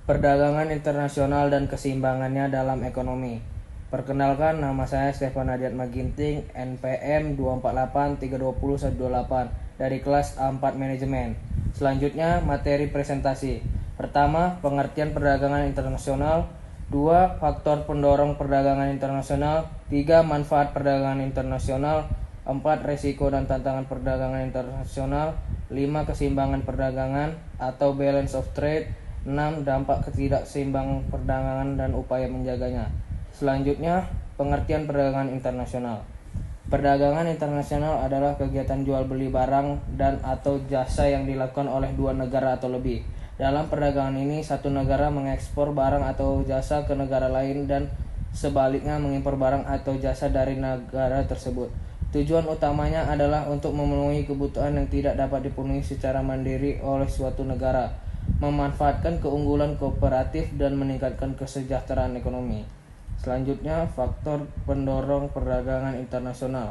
Perdagangan internasional dan keseimbangannya dalam ekonomi. Perkenalkan, nama saya Stefan Adiat Maginting, NPM 248320128 dari kelas A4 Manajemen. Selanjutnya, materi presentasi. Pertama, pengertian perdagangan internasional. 2. Faktor pendorong perdagangan internasional. 3. Manfaat perdagangan internasional. 4. Risiko dan tantangan perdagangan internasional. 5. Keseimbangan perdagangan atau balance of trade. 6. Dampak ketidakseimbangan perdagangan dan upaya menjaganya. Selanjutnya, pengertian perdagangan internasional. Perdagangan internasional adalah kegiatan jual beli barang dan atau jasa yang dilakukan oleh dua negara atau lebih. Dalam perdagangan ini, satu negara mengekspor barang atau jasa ke negara lain dan sebaliknya mengimpor barang atau jasa dari negara tersebut. Tujuan utamanya adalah untuk memenuhi kebutuhan yang tidak dapat dipenuhi secara mandiri oleh suatu negara, memanfaatkan keunggulan kooperatif dan meningkatkan kesejahteraan ekonomi. Selanjutnya, faktor pendorong perdagangan internasional.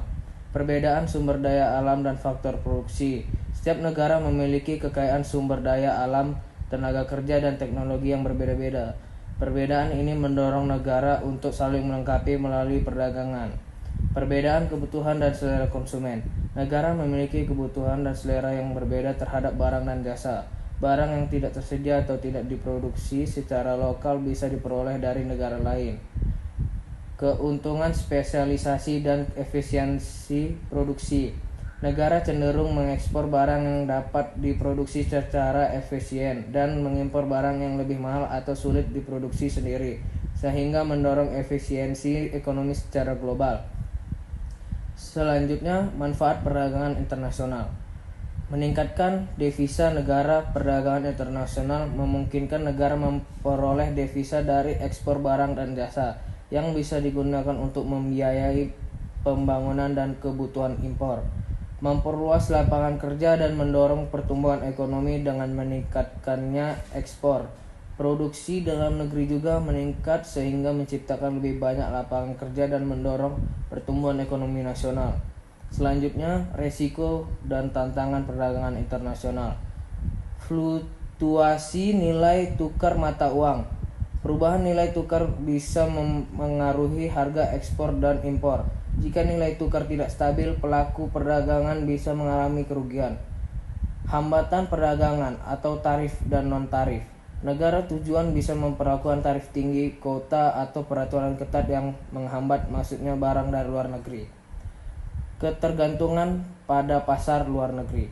Perbedaan sumber daya alam dan faktor produksi. Setiap negara memiliki kekayaan sumber daya alam, tenaga kerja, dan teknologi yang berbeda-beda. Perbedaan ini mendorong negara untuk saling melengkapi melalui perdagangan. Perbedaan kebutuhan dan selera konsumen. Negara memiliki kebutuhan dan selera yang berbeda terhadap barang dan jasa. Barang yang tidak tersedia atau tidak diproduksi secara lokal bisa diperoleh dari negara lain. Keuntungan spesialisasi dan efisiensi produksi. Negara cenderung mengekspor barang yang dapat diproduksi secara efisien dan mengimpor barang yang lebih mahal atau sulit diproduksi sendiri, sehingga mendorong efisiensi ekonomi secara global. Selanjutnya, manfaat perdagangan internasional. Meningkatkan devisa negara. Perdagangan internasional memungkinkan negara memperoleh devisa dari ekspor barang dan jasa yang bisa digunakan untuk membiayai pembangunan dan kebutuhan impor, memperluas lapangan kerja dan mendorong pertumbuhan ekonomi dengan meningkatkannya ekspor. Produksi dalam negeri juga meningkat sehingga menciptakan lebih banyak lapangan kerja dan mendorong pertumbuhan ekonomi nasional. Selanjutnya, resiko dan tantangan perdagangan internasional. Fluktuasi nilai tukar mata uang. Perubahan nilai tukar bisa mengaruhi harga ekspor dan impor. Jika nilai tukar tidak stabil, pelaku perdagangan bisa mengalami kerugian. Hambatan perdagangan atau tarif dan non-tarif. Negara tujuan bisa memperlakukan tarif tinggi, kuota, atau peraturan ketat yang menghambat masuknya barang dari luar negeri. Ketergantungan pada pasar luar negeri.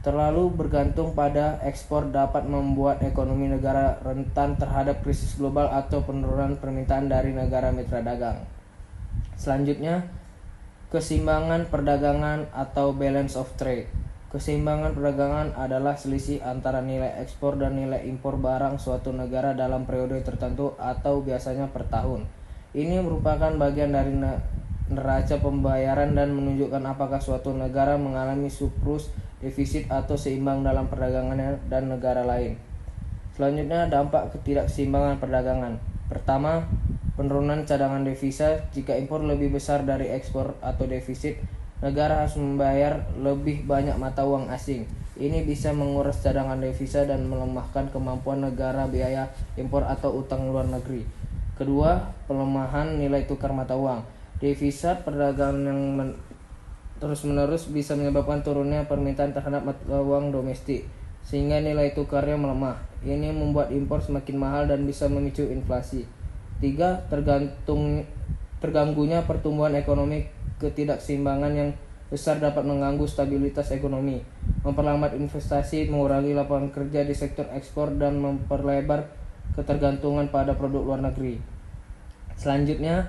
Terlalu bergantung pada ekspor dapat membuat ekonomi negara rentan terhadap krisis global atau penurunan permintaan dari negara mitra dagang. Selanjutnya, keseimbangan perdagangan atau balance of trade. Keseimbangan perdagangan adalah selisih antara nilai ekspor dan nilai impor barang suatu negara dalam periode tertentu atau biasanya per tahun. Ini merupakan bagian dari neraca pembayaran dan menunjukkan apakah suatu negara mengalami surplus, defisit, atau seimbang dalam perdagangannya dan negara lain. Selanjutnya, dampak ketidakseimbangan perdagangan. Pertama, penurunan cadangan devisa. Jika impor lebih besar dari ekspor atau defisit, negara harus membayar lebih banyak mata uang asing. Ini bisa menguras cadangan devisa dan melemahkan kemampuan negara biaya impor atau utang luar negeri. Kedua, pelemahan nilai tukar mata uang. Devisa perdagangan yang terus-menerus bisa menyebabkan turunnya permintaan terhadap mata uang domestik, sehingga nilai tukarnya melemah. Ini membuat impor semakin mahal dan bisa memicu inflasi. 3. Terganggunya pertumbuhan ekonomi. Ketidakseimbangan yang besar dapat mengganggu stabilitas ekonomi, memperlambat investasi, mengurangi lapangan kerja di sektor ekspor, dan memperlebar ketergantungan pada produk luar negeri. Selanjutnya,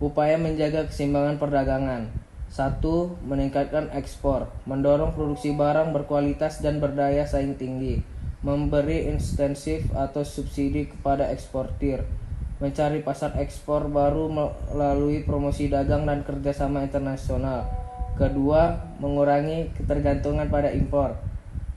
upaya menjaga keseimbangan perdagangan. 1. Meningkatkan ekspor, mendorong produksi barang berkualitas dan berdaya saing tinggi, memberi insentif atau subsidi kepada eksportir, mencari pasar ekspor baru melalui promosi dagang dan kerjasama internasional. Kedua, mengurangi ketergantungan pada impor,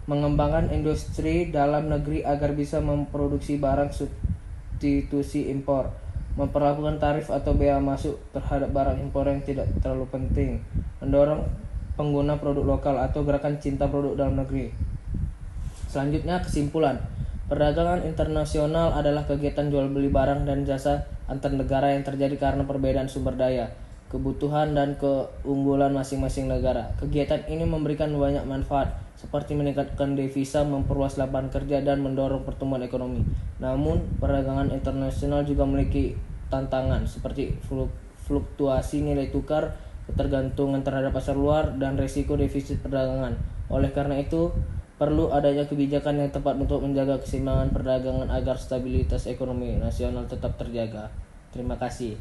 mengembangkan industri dalam negeri agar bisa memproduksi barang substitusi impor, memperlakukan tarif atau bea masuk terhadap barang impor yang tidak terlalu penting, mendorong pengguna produk lokal atau gerakan cinta produk dalam negeri. Selanjutnya, kesimpulan. Perdagangan internasional adalah kegiatan jual beli barang dan jasa antar negara yang terjadi karena perbedaan sumber daya, kebutuhan dan keunggulan masing-masing negara. Kegiatan ini memberikan banyak manfaat seperti meningkatkan devisa, memperluas lapangan kerja dan mendorong pertumbuhan ekonomi. Namun, perdagangan internasional juga memiliki tantangan seperti fluktuasi nilai tukar, ketergantungan terhadap pasar luar, dan risiko defisit perdagangan. Oleh karena itu, perlu adanya kebijakan yang tepat untuk menjaga keseimbangan perdagangan agar stabilitas ekonomi nasional tetap terjaga. Terima kasih.